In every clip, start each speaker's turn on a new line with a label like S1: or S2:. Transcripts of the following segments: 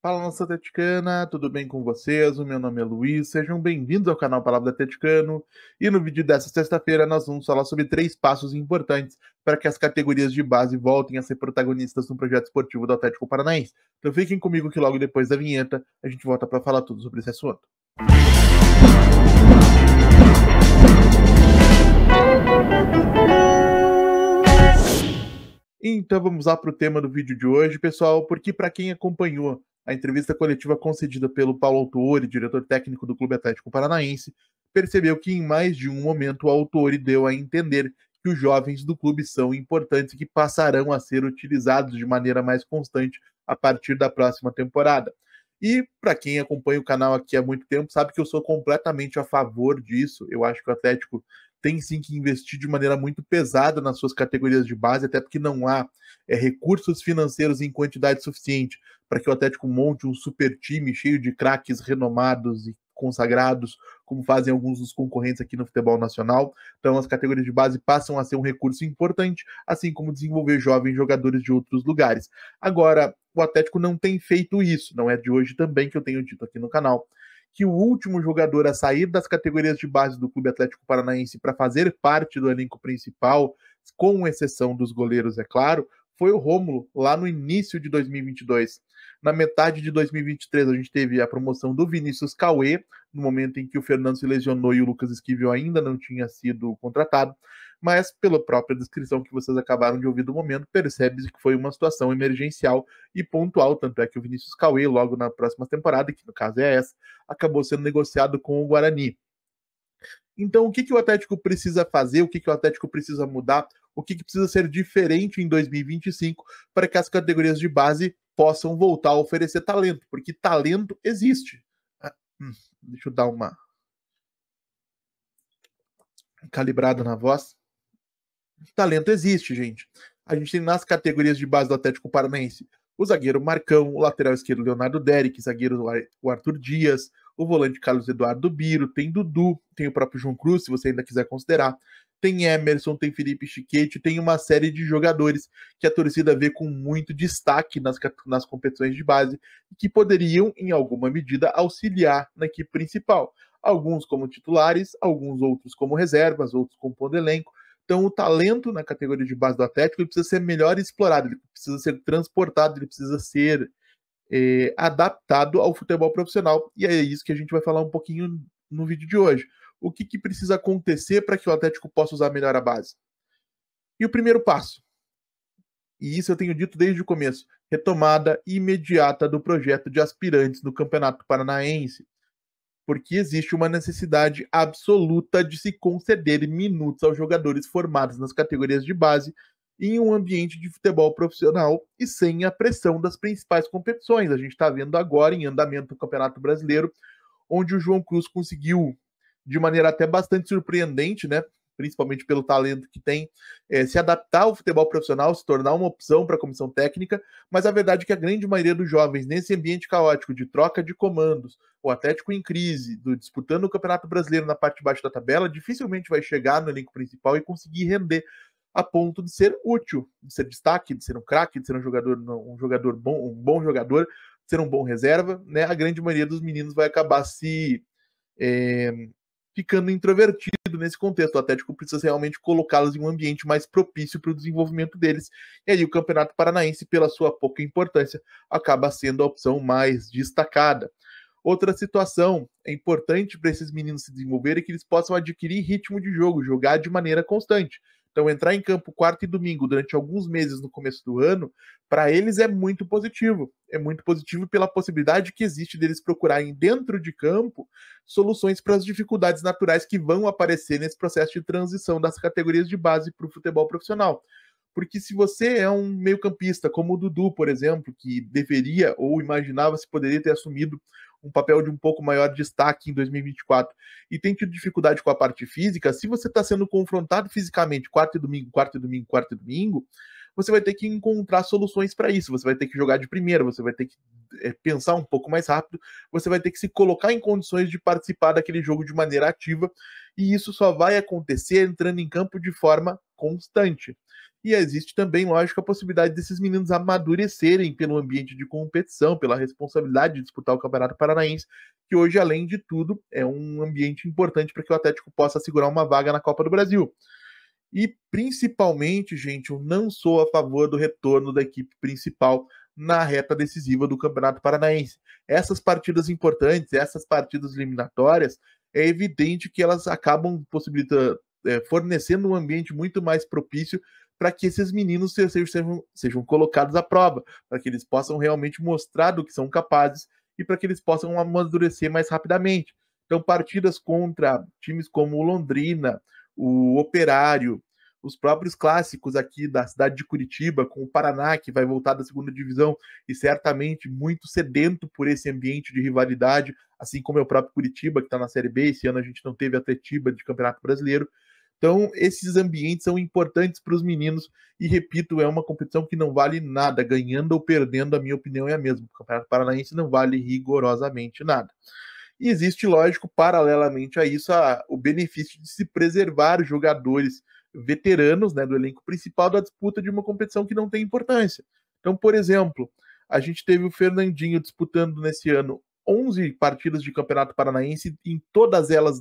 S1: Fala, nossa atleticana, tudo bem com vocês? O meu nome é Luiz, sejam bem-vindos ao canal Palavra Atleticano. E no vídeo dessa sexta-feira nós vamos falar sobre 3 passos importantes para que as categorias de base voltem a ser protagonistas no projeto esportivo do Atlético Paranaense. Então fiquem comigo que logo depois da vinheta a gente volta para falar tudo sobre esse assunto. Então vamos lá para o tema do vídeo de hoje, pessoal, porque para quem acompanhou a entrevista coletiva concedida pelo Paulo Autuori, diretor técnico do Clube Atlético Paranaense, percebeu que em mais de um momento o Autuori deu a entender que os jovens do clube são importantes e que passarão a ser utilizados de maneira mais constante a partir da próxima temporada. E para quem acompanha o canal aqui há muito tempo, sabe que eu sou completamente a favor disso. Eu acho que o Atlético tem sim que investir de maneira muito pesada nas suas categorias de base, até porque não há recursos financeiros em quantidade suficiente para que o Atlético monte um super time cheio de craques renomados e consagrados, como fazem alguns dos concorrentes aqui no futebol nacional. Então as categorias de base passam a ser um recurso importante, assim como desenvolver jovens jogadores de outros lugares. Agora, o Atlético não tem feito isso, não é de hoje também que eu tenho dito aqui no canal, que o último jogador a sair das categorias de base do Clube Atlético Paranaense para fazer parte do elenco principal, com exceção dos goleiros, é claro, foi o Rômulo, lá no início de 2022. Na metade de 2023, a gente teve a promoção do Vinícius Cauê, no momento em que o Fernando se lesionou e o Lucas Esquivel ainda não tinha sido contratado, mas pela própria descrição que vocês acabaram de ouvir do momento, percebe-se que foi uma situação emergencial e pontual, tanto é que o Vinícius Cauê, logo na próxima temporada, que no caso é essa, acabou sendo negociado com o Guarani. Então, o que o Atlético precisa fazer, o que o Atlético precisa mudar, o que precisa ser diferente em 2025 para que as categorias de base possam voltar a oferecer talento, porque talento existe. Deixa eu dar uma calibrada na voz. Talento existe, gente. A gente tem nas categorias de base do Atlético Paranaense o zagueiro Marcão, o lateral esquerdo Leonardo Derek, zagueiro o Arthur Dias, o volante Carlos Eduardo Biro, tem Dudu, tem o próprio João Cruz, se você ainda quiser considerar, tem Emerson, tem Felipe Chiquete, tem uma série de jogadores que a torcida vê com muito destaque nas competições de base e que poderiam, em alguma medida, auxiliar na equipe principal. Alguns como titulares, alguns outros como reservas, outros compondo elenco. Então, o talento na categoria de base do Atlético ele precisa ser melhor explorado, ele precisa ser transportado, ele precisa ser adaptado ao futebol profissional. E é isso que a gente vai falar um pouquinho no vídeo de hoje. O que precisa acontecer para que o Atlético possa usar melhor a base? E o primeiro passo, e isso eu tenho dito desde o começo, retomada imediata do projeto de aspirantes no Campeonato Paranaense, porque existe uma necessidade absoluta de se conceder minutos aos jogadores formados nas categorias de base em um ambiente de futebol profissional e sem a pressão das principais competições. A gente está vendo agora em andamento o Campeonato Brasileiro, onde o João Cruz conseguiu, de maneira até bastante surpreendente, né, principalmente pelo talento que tem, se adaptar ao futebol profissional, se tornar uma opção para a comissão técnica, mas a verdade é que a grande maioria dos jovens, nesse ambiente caótico de troca de comandos, o Atlético em crise, disputando o Campeonato Brasileiro na parte de baixo da tabela, dificilmente vai chegar no elenco principal e conseguir render a ponto de ser útil, de ser destaque, de ser um craque, de ser um jogador bom, um bom jogador, de ser um bom reserva, né? A grande maioria dos meninos vai acabar se ficando introvertido nesse contexto. O Atlético precisa realmente colocá-los em um ambiente mais propício para o desenvolvimento deles. E aí o Campeonato Paranaense, pela sua pouca importância, acaba sendo a opção mais destacada. Outra situação é importante para esses meninos se desenvolverem que eles possam adquirir ritmo de jogo, jogar de maneira constante. Então, entrar em campo quarta e domingo durante alguns meses no começo do ano, para eles é muito positivo. É muito positivo pela possibilidade que existe deles procurarem dentro de campo soluções para as dificuldades naturais que vão aparecer nesse processo de transição das categorias de base para o futebol profissional. Porque se você é um meio-campista, como o Dudu, por exemplo, que deveria ou imaginava se poderia ter assumido um papel de um pouco maior destaque em 2024 e tem tido dificuldade com a parte física, se você está sendo confrontado fisicamente quarta e domingo, você vai ter que encontrar soluções para isso, você vai ter que jogar de primeira, você vai ter que pensar um pouco mais rápido, você vai ter que se colocar em condições de participar daquele jogo de maneira ativa, e isso só vai acontecer entrando em campo de forma constante. E existe também, lógico, a possibilidade desses meninos amadurecerem pelo ambiente de competição, pela responsabilidade de disputar o Campeonato Paranaense, que hoje, além de tudo, é um ambiente importante para que o Atlético possa segurar uma vaga na Copa do Brasil. E, principalmente, gente, eu não sou a favor do retorno da equipe principal na reta decisiva do Campeonato Paranaense. Essas partidas importantes, essas partidas eliminatórias, é evidente que elas acabam possibilitando, fornecendo um ambiente muito mais propício para que esses meninos sejam colocados à prova, para que eles possam realmente mostrar do que são capazes e para que eles possam amadurecer mais rapidamente. Então, partidas contra times como o Londrina, o Operário, os próprios clássicos aqui da cidade de Curitiba, com o Paraná, que vai voltar da segunda divisão e certamente muito sedento por esse ambiente de rivalidade, assim como é o próprio Curitiba, que está na Série B. Esse ano a gente não teve a Atletiba de Campeonato Brasileiro. Então, esses ambientes são importantes para os meninos e, repito, é uma competição que não vale nada, ganhando ou perdendo, a minha opinião é a mesma. O Campeonato Paranaense não vale rigorosamente nada. E existe, lógico, paralelamente a isso, o benefício de se preservar jogadores veteranos, né, do elenco principal da disputa de uma competição que não tem importância. Então, por exemplo, a gente teve o Fernandinho disputando nesse ano 11 partidas de Campeonato Paranaense, em todas elas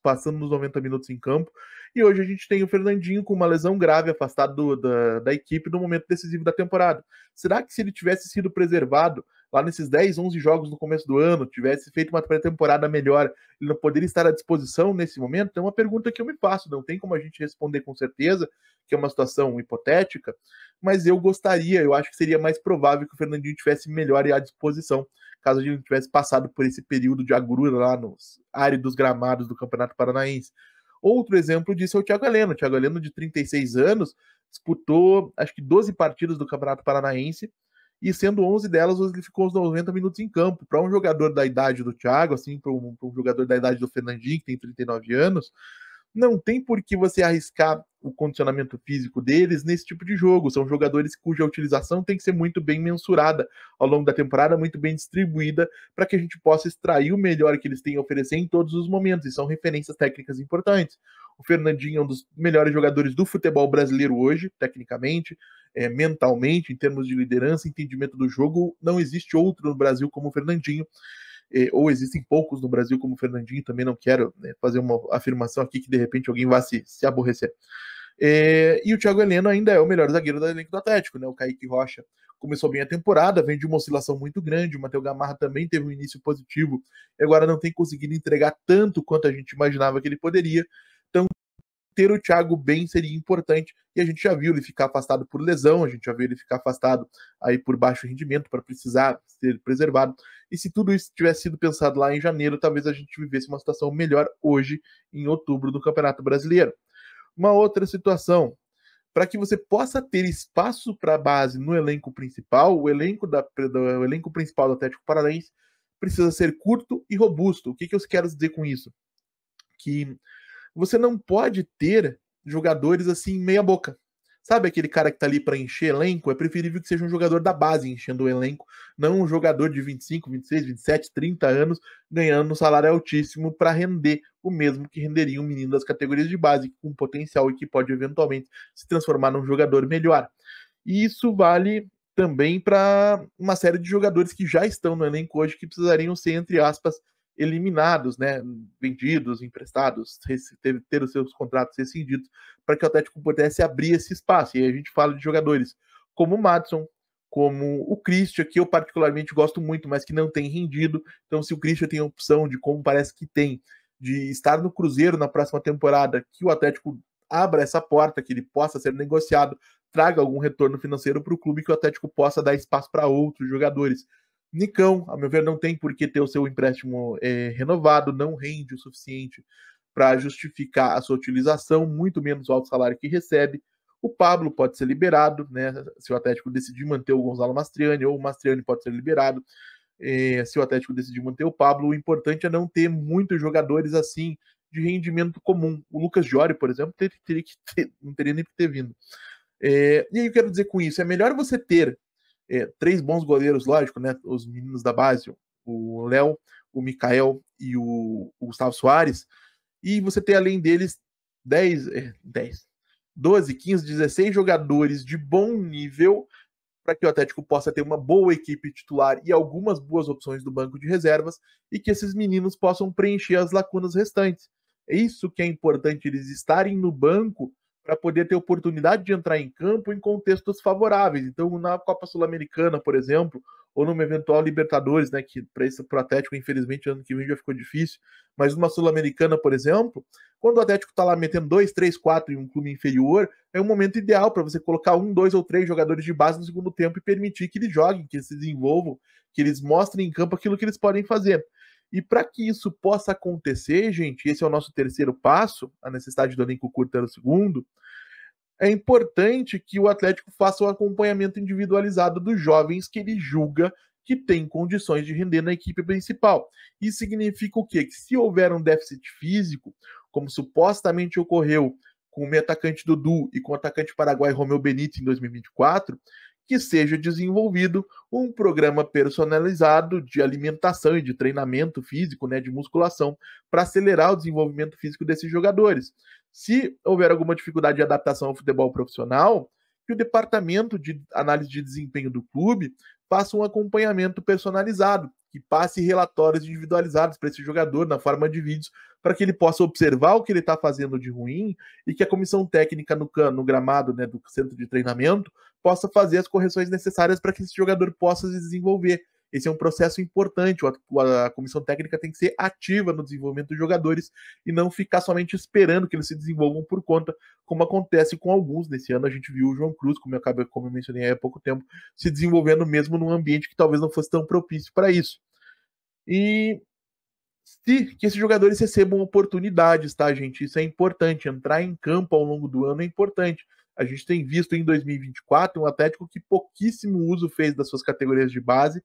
S1: passando nos 90 minutos em campo, e hoje a gente tem o Fernandinho com uma lesão grave, afastado da equipe no momento decisivo da temporada. Será que se ele tivesse sido preservado lá nesses 10, 11 jogos no começo do ano, tivesse feito uma pré-temporada melhor, ele não poderia estar à disposição nesse momento? É uma pergunta que eu me faço, não tem como a gente responder com certeza, que é uma situação hipotética, mas eu gostaria, eu acho que seria mais provável que o Fernandinho tivesse melhor e à disposição, caso a gente não tivesse passado por esse período de agrura lá nos áridos gramados do Campeonato Paranaense. Outro exemplo disso é o Thiago Heleno. O Thiago Heleno, de 36 anos, disputou, acho que 12 partidas do Campeonato Paranaense, e sendo 11 delas, ele ficou os 90 minutos em campo. Para um jogador da idade do Thiago, assim, para um jogador da idade do Fernandinho, que tem 39 anos, não tem por que você arriscar o condicionamento físico deles nesse tipo de jogo. São jogadores cuja utilização tem que ser muito bem mensurada ao longo da temporada, muito bem distribuída, para que a gente possa extrair o melhor que eles têm a oferecer em todos os momentos, e são referências técnicas importantes. O Fernandinho é um dos melhores jogadores do futebol brasileiro hoje, tecnicamente, mentalmente, em termos de liderança, entendimento do jogo. Não existe outro no Brasil como o Fernandinho, ou existem poucos no Brasil como o Fernandinho. Também não quero, né, fazer uma afirmação aqui que de repente alguém vá se aborrecer. E o Thiago Heleno ainda é o melhor zagueiro do elenco do Atlético, né? O Kaique Rocha começou bem a temporada, vem de uma oscilação muito grande. O Matheus Gamarra também teve um início positivo, e agora não tem conseguido entregar tanto quanto a gente imaginava que ele poderia. Então, ter o Thiago bem seria importante, e a gente já viu ele ficar afastado por lesão, a gente já viu ele ficar afastado aí por baixo rendimento, para precisar ser preservado. E se tudo isso tivesse sido pensado lá em janeiro, talvez a gente vivesse uma situação melhor hoje, em outubro, do Campeonato Brasileiro. Uma outra situação, para que você possa ter espaço para a base no elenco principal, o elenco principal do Atlético Paranaense precisa ser curto e robusto. O que eu quero dizer com isso? Que você não pode ter jogadores assim meia boca. Sabe aquele cara que tá ali para encher elenco? É preferível que seja um jogador da base enchendo o elenco, não um jogador de 25, 26, 27, 30 anos ganhando um salário altíssimo para render o mesmo que renderia um menino das categorias de base, com potencial e que pode eventualmente se transformar num jogador melhor. E isso vale também para uma série de jogadores que já estão no elenco hoje, que precisariam ser, entre aspas, eliminados, né, vendidos, emprestados, ter os seus contratos rescindidos, para que o Atlético pudesse abrir esse espaço. E aí a gente fala de jogadores como o Madison, como o Christian, que eu particularmente gosto muito, mas que não tem rendido. Então, se o Christian tem a opção de, como parece que tem, de estar no Cruzeiro na próxima temporada, que o Atlético abra essa porta, que ele possa ser negociado, traga algum retorno financeiro para o clube, que o Atlético possa dar espaço para outros jogadores. Nicão, a meu ver, não tem por que ter o seu empréstimo renovado, não rende o suficiente para justificar a sua utilização, muito menos o alto salário que recebe. O Pablo pode ser liberado, né, se o Atlético decidir manter o Gonzalo Mastriani, ou o Mastriani pode ser liberado, se o Atlético decidir manter o Pablo. O importante é não ter muitos jogadores assim de rendimento comum. O Lucas Jory, por exemplo, não teria nem que ter vindo. E aí eu quero dizer com isso, é melhor você ter 3 bons goleiros, lógico, né? Os meninos da base, o Léo, o Mikael e o Gustavo Soares, e você ter além deles 10 12, 15, 16 jogadores de bom nível para que o Atlético possa ter uma boa equipe titular e algumas boas opções do banco de reservas e que esses meninos possam preencher as lacunas restantes. É isso que é importante, eles estarem no banco para poder ter oportunidade de entrar em campo em contextos favoráveis. Então, na Copa Sul-Americana, por exemplo, ou numa eventual Libertadores, né, que para o Atlético, infelizmente, ano que vem já ficou difícil, mas numa Sul-Americana, por exemplo, quando o Atlético está lá metendo 2, 3, 4 em um clube inferior, é um momento ideal para você colocar 1, 2 ou 3 jogadores de base no segundo tempo e permitir que eles joguem, que eles se desenvolvam, que eles mostrem em campo aquilo que eles podem fazer. E para que isso possa acontecer, gente, esse é o nosso terceiro passo, a necessidade do elenco curto era o segundo, é importante que o Atlético faça um acompanhamento individualizado dos jovens que ele julga que tem condições de render na equipe principal. Isso significa o quê? Que se houver um déficit físico, como supostamente ocorreu com o meio atacante Dudu e com o atacante paraguai Romeu Benítez em 2024, que seja desenvolvido um programa personalizado de alimentação e de treinamento físico, né, de musculação, para acelerar o desenvolvimento físico desses jogadores. Se houver alguma dificuldade de adaptação ao futebol profissional, que o departamento de análise de desempenho do clube faça um acompanhamento personalizado, que passe relatórios individualizados para esse jogador na forma de vídeos, para que ele possa observar o que ele está fazendo de ruim e que a comissão técnica no gramado, né, do centro de treinamento possa fazer as correções necessárias para que esse jogador possa se desenvolver. Esse é um processo importante. A comissão técnica tem que ser ativa no desenvolvimento dos jogadores e não ficar somente esperando que eles se desenvolvam por conta, como acontece com alguns. Nesse ano a gente viu o João Cruz, como eu mencionei há pouco tempo, se desenvolvendo mesmo num ambiente que talvez não fosse tão propício para isso. E que esses jogadores recebam oportunidades, tá, gente? Isso é importante. Entrar em campo ao longo do ano é importante. A gente tem visto em 2024 um Atlético que pouquíssimo uso fez das suas categorias de base.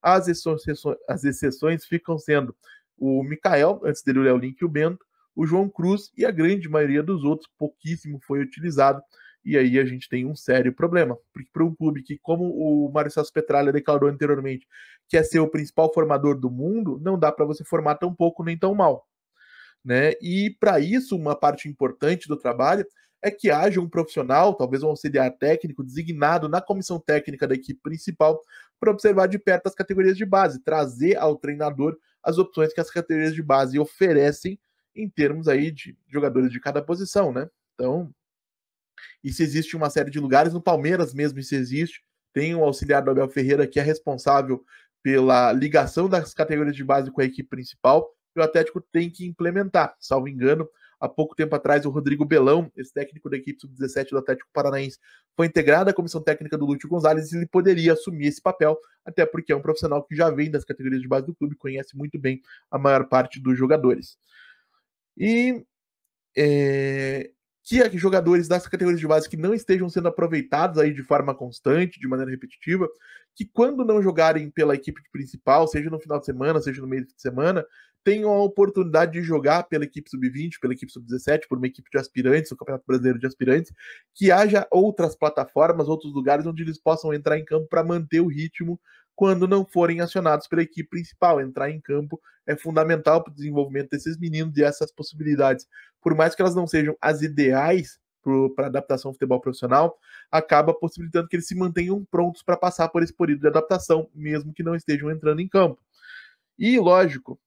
S1: As exceções ficam sendo o Mikael, antes dele o Léo Link e o Bento, o João Cruz e a grande maioria dos outros, pouquíssimo foi utilizado. E aí a gente tem um sério problema. Porque para um clube que, como o Mário Celso Petralha declarou anteriormente, quer ser o principal formador do mundo, não dá para você formar tão pouco nem tão mal. Né? E para isso, uma parte importante do trabalho é que haja um profissional, talvez um auxiliar técnico, designado na comissão técnica da equipe principal para observar de perto as categorias de base, trazer ao treinador as opções que as categorias de base oferecem em termos aí de jogadores de cada posição, né? Então, isso existe em uma série de lugares, no Palmeiras mesmo isso existe, tem um auxiliar do Abel Ferreira que é responsável pela ligação das categorias de base com a equipe principal, e o Atlético tem que implementar. Salvo engano, há pouco tempo atrás, o Rodrigo Belão, esse técnico da equipe sub-17 do Atlético Paranaense, foi integrado à comissão técnica do Lúcio Gonzalez e ele poderia assumir esse papel, até porque é um profissional que já vem das categorias de base do clube, conhece muito bem a maior parte dos jogadores. E que jogadores das categorias de base que não estejam sendo aproveitados aí de forma constante, de maneira repetitiva, que quando não jogarem pela equipe principal, seja no final de semana, seja no meio de semana, tenham a oportunidade de jogar pela equipe sub-20, pela equipe sub-17, por uma equipe de aspirantes, o Campeonato Brasileiro de Aspirantes, que haja outras plataformas, outros lugares onde eles possam entrar em campo para manter o ritmo quando não forem acionados pela equipe principal. Entrar em campo é fundamental para o desenvolvimento desses meninos e essas possibilidades, por mais que elas não sejam as ideais para adaptação ao futebol profissional, acaba possibilitando que eles se mantenham prontos para passar por esse período de adaptação, mesmo que não estejam entrando em campo. E, lógico,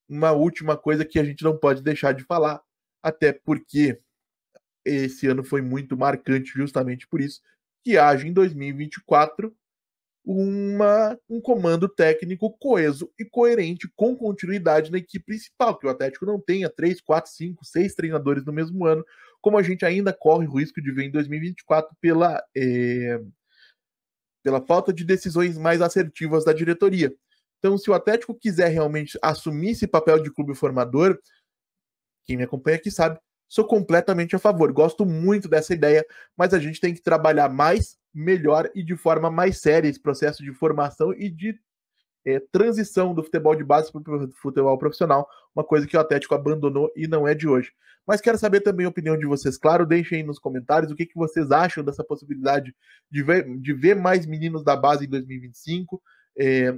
S1: uma última coisa que a gente não pode deixar de falar, até porque esse ano foi muito marcante justamente por isso, que haja em 2024 um comando técnico coeso e coerente, com continuidade na equipe principal, que o Atlético não tenha 3, 4, 5, 6 treinadores no mesmo ano, como a gente ainda corre o risco de ver em 2024 pela falta de decisões mais assertivas da diretoria. Então, se o Atlético quiser realmente assumir esse papel de clube formador, quem me acompanha aqui sabe, sou completamente a favor. Gosto muito dessa ideia, mas a gente tem que trabalhar mais, melhor e de forma mais séria esse processo de formação e de transição do futebol de base para o futebol profissional, uma coisa que o Atlético abandonou e não é de hoje. Mas quero saber também a opinião de vocês, claro, deixem aí nos comentários o que vocês acham dessa possibilidade de ver mais meninos da base em 2025,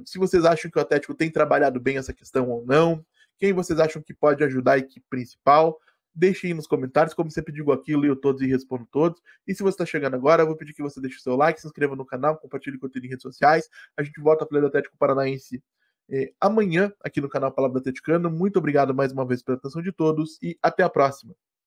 S1: se vocês acham que o Atlético tem trabalhado bem essa questão ou não, quem vocês acham que pode ajudar a equipe principal. Deixe aí nos comentários, como sempre digo aqui, eu leio todos e respondo todos. E se você está chegando agora, eu vou pedir que você deixe o seu like, se inscreva no canal, compartilhe o conteúdo em redes sociais. A gente volta a falar do Atlético Paranaense amanhã, aqui no canal Palavra do Atleticano. Muito obrigado mais uma vez pela atenção de todos e até a próxima.